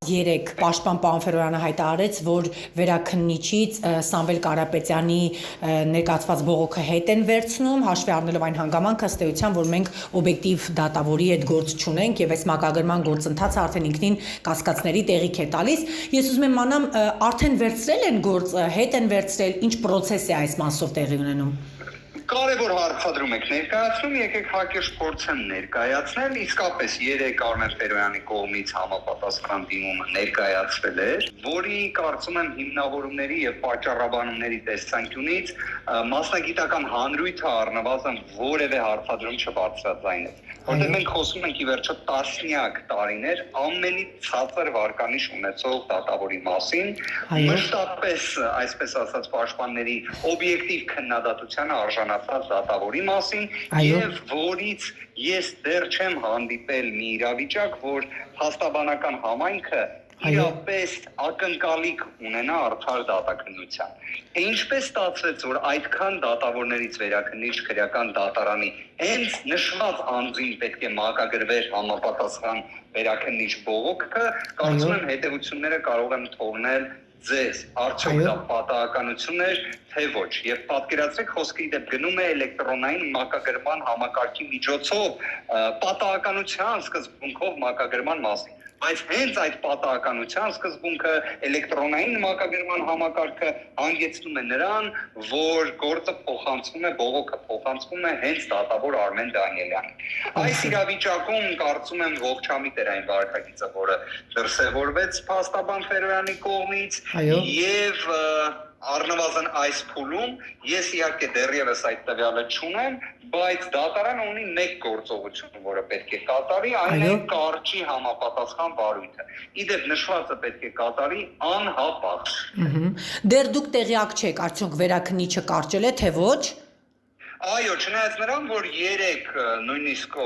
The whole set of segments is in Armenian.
Երեք պաշտպան պարոն Ֆերոյանը հայտարարեց, որ վերաքննիչից Սամվել Կարապետյանի ներկայացված բողոքը հետ են վերցնում, հաշվի առնելով այն հանգամանքը, ըստ էության, որ մենք օբյեկտիվ դատավորի հետ գործ չունենք եւ այս մակագրման գործընթացը արդեն ինքնին կասկածների տեղիք է տալիս։ Ես ուզում եմ իմանամ, արդեն վերցրել են գործը, հետ են վերցրել, ինչ process է այս մասով տեղի ունենում։ Կարևոր հարցադրում եք ներկայացնում, եկեք հակիրճ փորձեմ ներկայացնել, իսկապես 3 Արմեն Ֆերոյանի կողմից համապատասխան դիմումը ներկայացվել էր, որի կարծում եմ հիմնավորումների եւ պատճառաբանումների տեսանկյունից մասնագիտական հանրույթը առնվազն որևէ հարցադրում չբարձրաձայնեց, որտեղ մենք խոսում ենք ի վերջո տասնյակ տարիներ ամենից ցածր վարկանիշ ունեցող դատավորի մասին, մշտապես, այսպես ասած, պաշտպանների օբյեկտիվ քննադատությանը արժանացած դատավորի մասին եւ որից ես դեռ չեմ հանդիպել մի իրավիճակ, որ հաստաբանական համայնքը իրապես ակնկալիք ունենա արդար դատաքննության։ Ինչպես ստացվեց, որ այդքան դատավորներից վերաքննիչ քրեական դատարանի հենց նշված անձին պետք է մակագրվեր համապատասխան վերաքննիչ բողոքը, կարծում եմ հետևությունները կարող եմ թողնել ձեզ, արդյոք դա պատահականություն էր, թե ոչ, եւ պատկերացրեք խոսքը իդեպ գնում է էլեկտրոնային մակագրման համակարգի միջոցով պատահականության սկզբունքով մակագրման մասին, բայց հենց այդ պատահականության սկզբունքը էլեկտրոնային մակագրման համակարգը հանգեցնում է նրան, որ գործը փոխանցվում է, բողոքը փոխանցվում է հենց դատավոր Արմեն Դանիելյանին։ Այս իրավիճակում կարծում եմ ողջամիտ էր այն վարքագիծը, որը դրսևորվեց փաստաբան Ֆերոյանի կողմից եւ առնվազն այս փուլում ես իհարկե դեռևս այդ տվյալը չունեմ, բայց դատարանը ունի մեկ գործողություն, որը պետք է կատարի, այն է կարճի համապատասխան վարույթը։ Իդեպ նշվածը պետք է կատարի անհապաղ։ Դեռ դուք տեղյակ չեք, արդյոք վերաքննիչը կարճել է, թե ոչ։ Այո, չնայած նրան, որ 3 նույնիսկ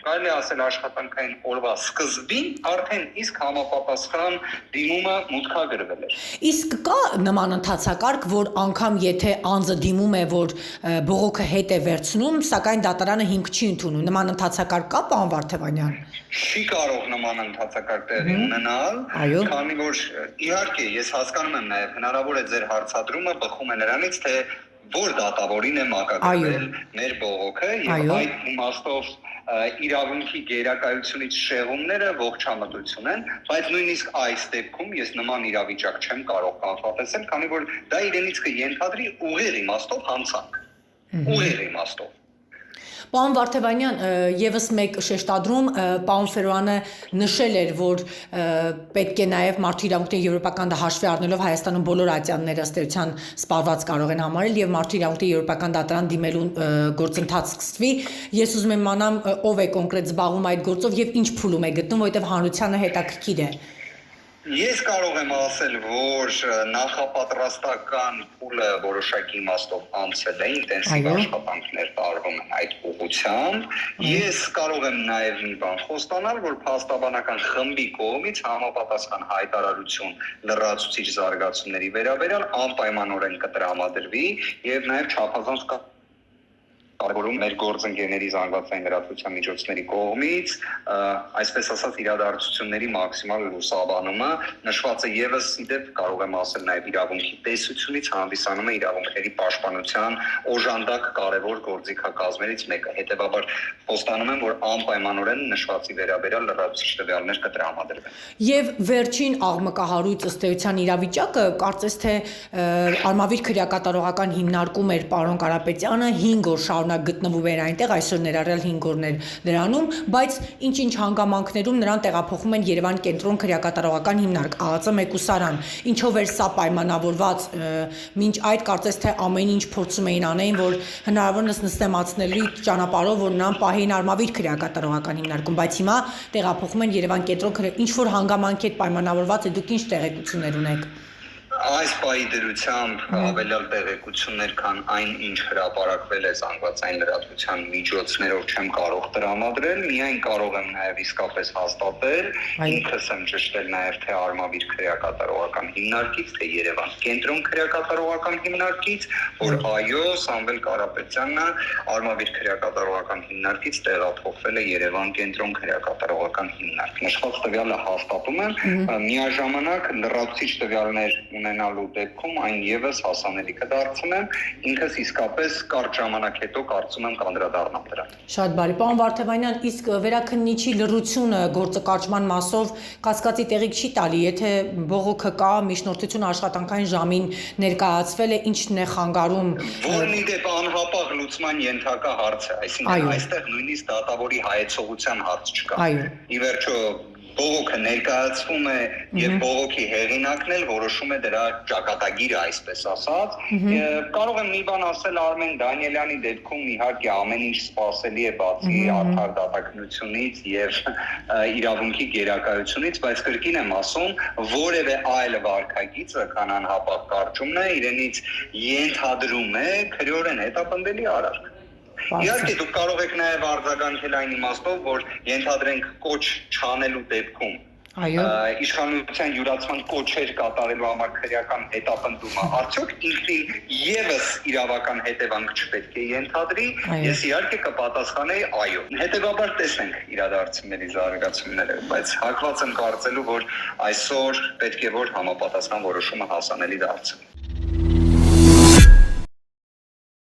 կարելի ասել աշխատանքային օրվա սկզբին արդեն իսկ համապատասխան դիմումը մուտքագրվել էր։ Իսկ կա նման ընթացակարգ, որ անգամ եթե անձը դիմում է, որ բողոքը հետ է վերցնում, սակայն դատարանը հիմք չի ընդունում, նման ընթացակարգ կա, պարոն Վարդևանյան։ Չի կարող նման ընթացակարգ տեղի ունենալ, քանի որ իհարկե ես հասկանում եմ նաև հնարավոր է ձեր հարցադրումը բխում է նրանից, թե որ դատավորին է մակագրվել մեր բողոքը եւ այդ իմաստով իրավունքի գերակայությունից շեղումները ողջամտություն են, բայց նույնիսկ այս դեպքում ես նման իրավիճակ չեմ կարող կանխատեսել, քանի որ դա իրենից կենթադրի ուղիղ իմաստով հանցանք։ Ուղիղ իմաստով։ Պարոն Վարդևանյան, եւս մեկ շեշտադրում, պարոն Ֆերոյանը նշել էր, որ պետք է նաեւ մարդու իրավունքների եվրոպական դա հաշվի առնելով Հայաստանում բոլոր ատյանները ըստ էության սպառված կարող են համարել եւ մարդու իրավունքների եվրոպական դատարան դիմելու գործընթաց սկսվի։ Ես ուզում եմ իմանամ ով է կոնկրետ զբաղվում այդ գործով եւ ինչ փուլում է գտնում, որովհետեւ հանրությանը հետաքրքիր է։ Ես կարող եմ ասել, որ նախապատրաստական փուլը որոշակի իմաստով անցել է, ինտենսիվ աշխատանքներ տարվում են այդ ուղղությամբ։ Ես կարող եմ նաև մի բան խոստանալ, որ փաստաբանական խմբի կողմից համապատասխան հայտարարություն լրացուցիչ զարգացումների վերաբերյալ անպայմանորեն կտրամադրվի եւ նաև չափազանց կարևորում մեր գործընկերների զանգվածային լրատվության միջոցների կողմից, այսպես ասած, իրադարձությունների մաքսիմալ լուսաբանումը, նշվածը եւս իդեպ կարող եմ ասել նաեւ իրավունքի տեսությունից հանդիսանում է իրավունքների պաշտպանության օժանդակ կարևոր գործիքակազմերից մեկը։ Հետևաբար խոստանում եմ, որ անպայմանորեն նշվածի վերաբերյալ լրատվիչ տվյալներ կտրամադրվեն։ Եվ վերջին աղմկահարույց ըստ էության իրավիճակը կարծես թե Արմավիր քրեակատարողական հիմնարկում էր պարոն Կարապետյանը 5 օր շարունակ գտնվում էր այնտեղ, այսօր ներառյալ 5 օրներ նրանում, բայց ինչ-ինչ հանգամանքներում նրան տեղափոխում են Երևան կենտրոն քրեակատարողական հիմնարկ, ԱԱԾ մեկուսարան, ինչով էր սա պայմանավորված, մինչ այդ կարծես թե ամեն ինչ փորձում էին անեին, որ հնարավորինս նստեմացնելու ճանապարհով, որ նրան պահեին Արմավիր քրեակատարողական հիմնարկում, բայց հիմա տեղափոխում են Երևան կենտրոն, ինչ որ հանգամանքի հետ պայմանավորված է, դուք ինչ տեղեկություններ ունեք։ Այս պայի դրությամբ ավելալ տեղեկություններ, քան այն, ինչ հրապարակվել է զանգվածային լրատվության միջոցներով, չեմ կարող տրամադրել, միայն կարող եմ նաև իսկապես հաստատել, ինքս եմ ճշտել նաև թե Արմավիր քրեակատարողական հիմնարկից, թե Երևան կենտրոն քրեակատարողական հիմնարկից, որ այո, Սամվել Կարապետյանը Արմավիր քրեակատարողական հիմնարկից տեղափոխվել է Երևան կենտրոն քրեակատարողական հիմնարկ։ Նշված տվյալը հաստատում եմ, միաժամանակ լրացուցիչ տվյալներ ունենալու դեպքում այն եւս հասանելի կդարձնեմ, ինքս իսկապես կարճ ժամանակ հետո կարծում եմ կանդրադառնամ դրան։ Շատ բարի, պարոն Վարդևանյան, իսկ վերաքննիչի լրությունը գործը կարճման մասով կասկածի տեղիք չի տալի, եթե բողոքը կա, միջնորդությունը աշխատանքային ժամին ներկայացվել է, ինչն է խանգարում։ Որն ի դեպ անհապաղ լուծման ենթակա հարց է, այսինքն այստեղ նույնիսկ դատավորի հայեցողության հարց չկա։ Ի վերջո բողոքը ներկայացվում է եւ բողոքի հեղինակն էլ որոշում է դրա ճակատագիրը, այսպես ասած։ Կարող եմ մի բան ասել Արմեն Դանիելյանի դեպքում, իհարկե ամեն ինչ սպասելի է բացի արդար դատաքննությունից եւ իրավունքի գերակայությունից, բայց կրկին եմ ասում, որևէ այլ վարքագիծը, քան անհապաղ կարճումն է, իրենից ենթադրում է քրեորեն հետապնդելի արարք։ Իհարկե դուք կարող եք նաև արձագանքել այն իմաստով, որ ենթադրենք կոչ չանելու դեպքում իշխանության յուրացման կոչեր կատարելու համար քրեական հետապնդումը արդյոք ինքնին եւս իրավական հետևանք չպետք է ենթադրի, ես իհարկե կպատասխանեի այո։ Հետևաբար տեսնենք իրադարձությունների զարգացումները, բայց հակված եմ կարծելու, որ այսօր պետք է որ համապատասխան որոշումը հասանելի դարձվի։